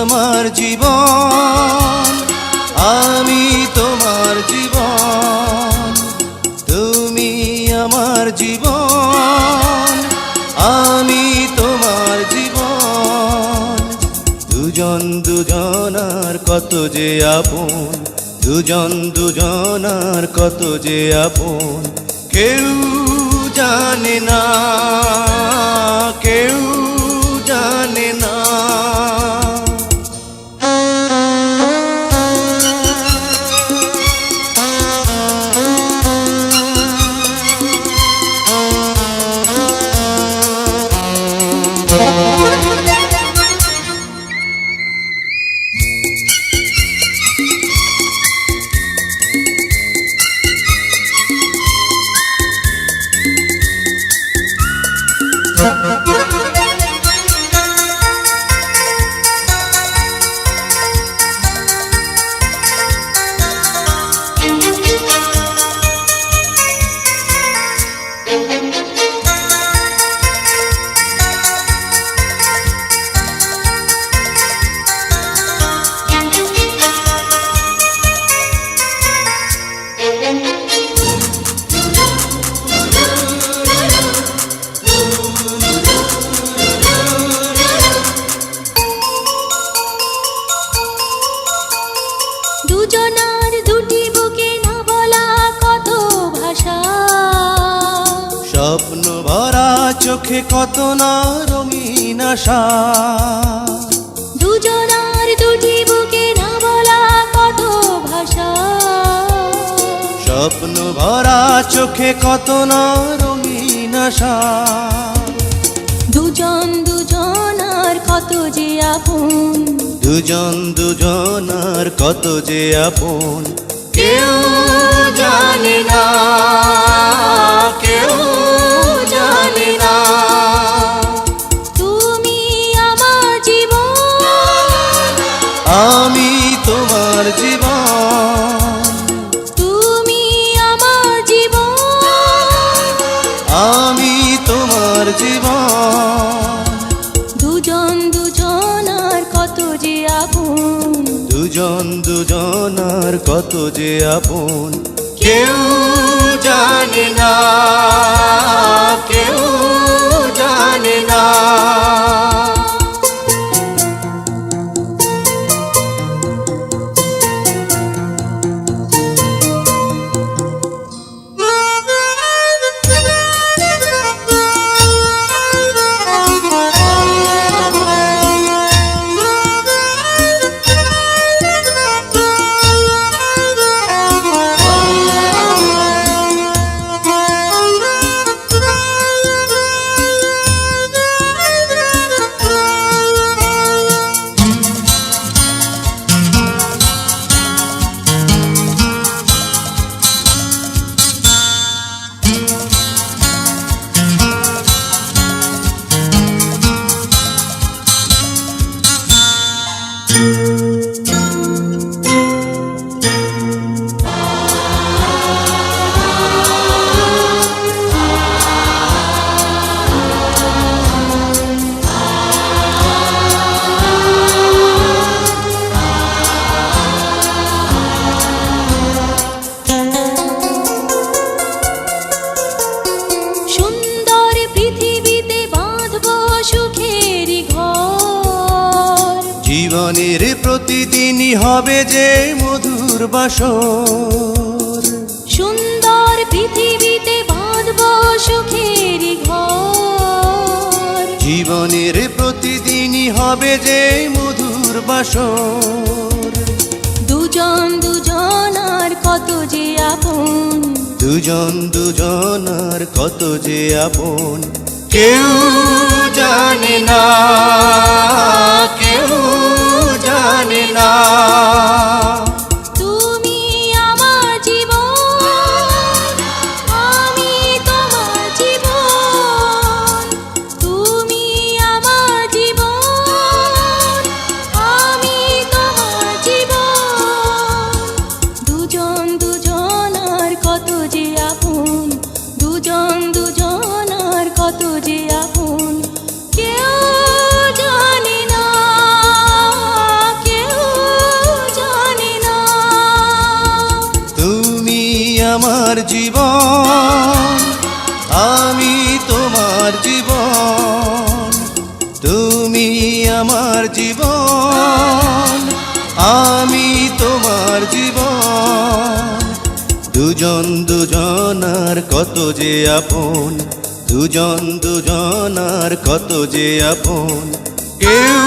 আমার জীবন, আমি তোমার জীবন, তুমি আমার জীবন, আমি তোমার জীবন। দুজন দুজনার কত যে আপন, দুজন দুজনার কত যে আপন, কেউ জানে না, কেউ জানে না। দুজনার দুটি বুকে না বলা কত ভাষা, স্বপ্ন ভরা চোখে কত না রঙিন আশা। দুজনার দুটি বুকে না বলা কত ভাষা, স্বপ্ন ভরা চোখে কত না রঙিন আশা। দুজন দুজনার কত যে আপন, দুজন দুজনার কত যে আপন, কেউ জানে না, কেউ জানে না। তুমি আমার জীবন, আমি তোমার জীবন, তুমি আমার জীবন, আমি তোমার জীবন। দুজন দুজনার কত যে আপন, দুজন দুজনার কত যে আপন, কেউ জানে না, কেউ জানে না। সুন্দর পৃথিবীতে বাঁধবো সুখের ঘর, জীবনের প্রতিদিনই হবে যে মধুর বাসর। সুন্দর পৃথিবীতে বাঁধবো সুখের ঘর, জীবনের প্রতিদিনই হবে যে মধুর বাসর। দুজন দুজনার কত যে আপন, দুজন দুজনার কত যে আপন, কেউ জানে না, কেউ জানে না। তুমি আমার জীবন, আমি তোমার জীবন, তুমি আমার জীবন, আমি তোমার জীবন। দুজন দুজনার কত যে আপন, দুজন দুজনার কত যে আপন, কেউ জানে আমার জীবন, আমি তোমার জীবন, তুমি আমার জীবন, আমি তোমার জীবন। দুজন দুজনার কত যে আপন, দুজন দুজনার কত যে আপন, কেউ